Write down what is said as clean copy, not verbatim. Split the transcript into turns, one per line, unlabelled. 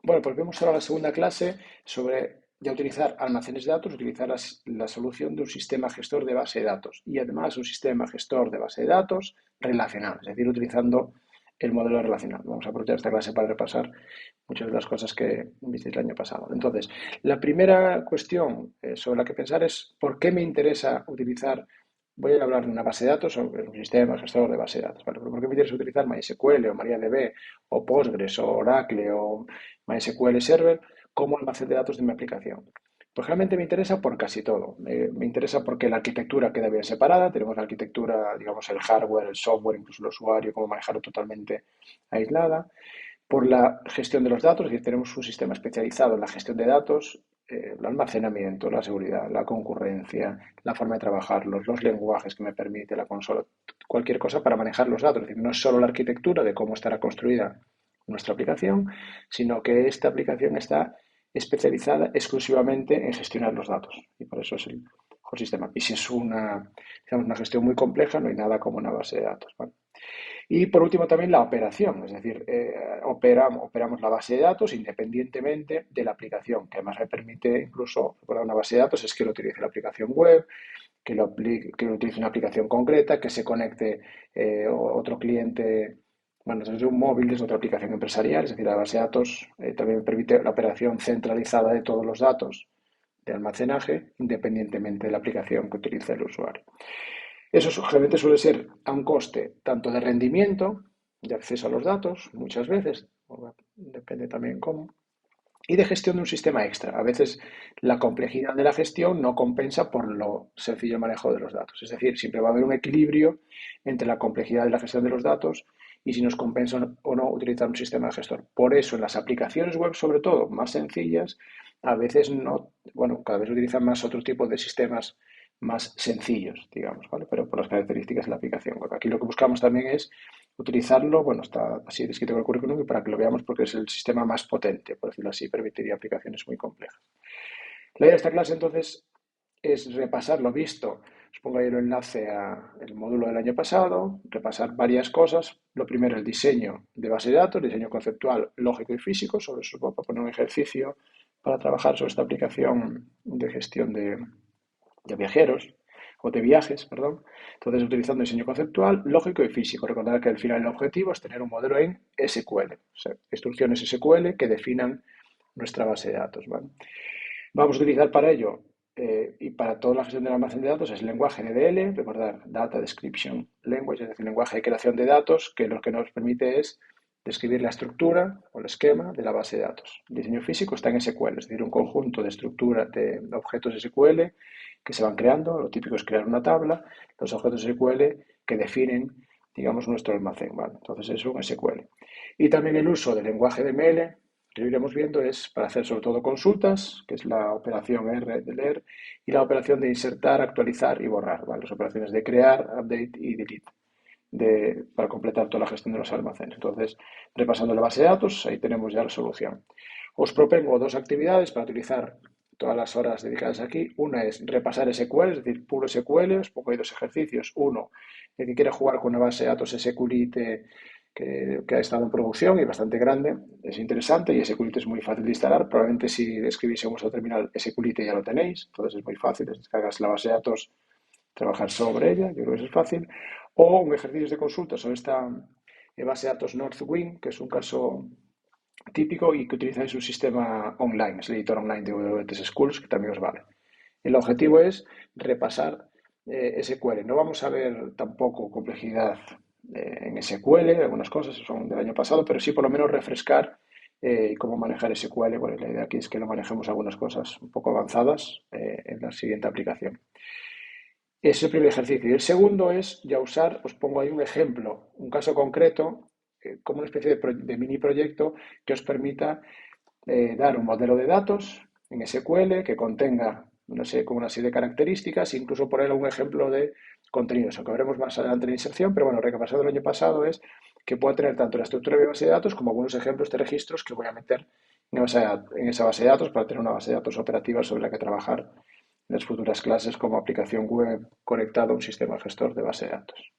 Bueno, pues vemos ahora la segunda clase sobre ya utilizar almacenes de datos, utilizar la solución de un sistema gestor de base de datos y además un sistema gestor de base de datos relacional, es decir, utilizando el modelo relacional. Vamos a aprovechar esta clase para repasar muchas de las cosas que visteis el año pasado. Entonces, la primera cuestión sobre la que pensar es ¿por qué me interesa utilizar? Voy a hablar de una base de datos o un sistema gestor de base de datos. ¿Vale? ¿Por qué me interesa utilizar MySQL o MariaDB o Postgres o Oracle o MySQL Server como almacén de datos de mi aplicación? Pues realmente me interesa por casi todo. Me interesa porque la arquitectura queda bien separada. Tenemos la arquitectura, digamos, el hardware, el software, incluso el usuario, cómo manejarlo totalmente aislada. Por la gestión de los datos, es decir, tenemos un sistema especializado en la gestión de datos, el almacenamiento, la seguridad, la concurrencia, la forma de trabajarlos, los lenguajes que me permite la consola, cualquier cosa para manejar los datos. Es decir, no es solo la arquitectura de cómo estará construida nuestra aplicación, sino que esta aplicación está especializada exclusivamente en gestionar los datos. Y por eso es el mejor sistema. Y si es digamos, una gestión muy compleja, no hay nada como una base de datos. ¿Vale? Y por último también la operación, es decir, operamos la base de datos independientemente de la aplicación, que además me permite incluso, recordar una base de datos es que lo utilice la aplicación web, que lo utilice una aplicación concreta, que se conecte otro cliente, bueno, desde un móvil, desde otra aplicación empresarial, es decir, la base de datos también me permite la operación centralizada de todos los datos de almacenaje independientemente de la aplicación que utilice el usuario. Eso generalmente suele ser a un coste tanto de rendimiento, de acceso a los datos, muchas veces, depende también cómo, y de gestión de un sistema extra. A veces la complejidad de la gestión no compensa por lo sencillo manejo de los datos. Es decir, siempre va a haber un equilibrio entre la complejidad de la gestión de los datos y si nos compensa o no utilizar un sistema de gestor. Por eso en las aplicaciones web, sobre todo, más sencillas, a veces no, bueno, cada vez utilizan más otro tipo de sistemas más sencillos, digamos, ¿vale? Pero por las características de la aplicación. Bueno, aquí lo que buscamos también es utilizarlo, bueno, está así descrito en el currículum y para que lo veamos porque es el sistema más potente, por decirlo así, permitiría aplicaciones muy complejas. La idea de esta clase entonces es repasar lo visto. Os pongo ahí el enlace al módulo del año pasado, repasar varias cosas. Lo primero, el diseño de base de datos, diseño conceptual, lógico y físico. Sobre eso os voy a proponer un ejercicio para trabajar sobre esta aplicación de gestión de viajeros o de viajes, perdón. Entonces, utilizando diseño conceptual, lógico y físico. Recordad que al final el objetivo es tener un modelo en SQL, o sea, instrucciones SQL que definan nuestra base de datos. ¿Vale? Vamos a utilizar para ello y para toda la gestión del almacén de datos es el lenguaje NDL, recordar Data Description Language, es decir, lenguaje de creación de datos, que lo que nos permite es describir la estructura o el esquema de la base de datos. El diseño físico está en SQL, es decir, un conjunto de estructuras de objetos SQL que se van creando. Lo típico es crear una tabla, los objetos SQL que definen, digamos, nuestro almacén. ¿Vale? Entonces, eso es un SQL. Y también el uso del lenguaje de ML, que lo iremos viendo, es para hacer sobre todo consultas, que es la operación R de leer, y la operación de insertar, actualizar y borrar. ¿Vale? Las operaciones de crear, update y delete. Para completar toda la gestión de los almacenes. Entonces, repasando la base de datos, ahí tenemos ya la solución. Os propongo dos actividades para utilizar todas las horas dedicadas aquí. Una es repasar SQL, es decir, puro SQL. Os pongo ahí dos ejercicios. Uno, el que quiere jugar con una base de datos SQLite que ha estado en producción y bastante grande, es interesante y SQLite es muy fácil de instalar. Probablemente si escribís en vuestro terminal SQLite ya lo tenéis, entonces es muy fácil, descargas la base de datos, trabajar sobre ella, yo creo que eso es fácil. O un ejercicio de consulta sobre esta base de datos Northwind, que es un caso típico y que utilizáis un sistema online, es el editor online de WTS Schools, que también os vale. El objetivo es repasar SQL. No vamos a ver tampoco complejidad en SQL, algunas cosas son del año pasado, pero sí por lo menos refrescar cómo manejar SQL. Bueno, la idea aquí es que lo manejemos algunas cosas un poco avanzadas en la siguiente aplicación. Ese es el primer ejercicio. Y el segundo es ya usar, os pongo ahí un ejemplo, un caso concreto, como una especie de mini proyecto que os permita dar un modelo de datos en SQL que contenga con una serie de características, incluso poner un ejemplo de contenidos, aunque veremos más adelante en la inserción, pero bueno, lo que ha pasado el año pasado es que pueda tener tanto la estructura de base de datos como algunos ejemplos de registros que voy a meter en esa base de datos para tener una base de datos operativa sobre la que trabajar en las futuras clases como aplicación web conectada a un sistema gestor de base de datos.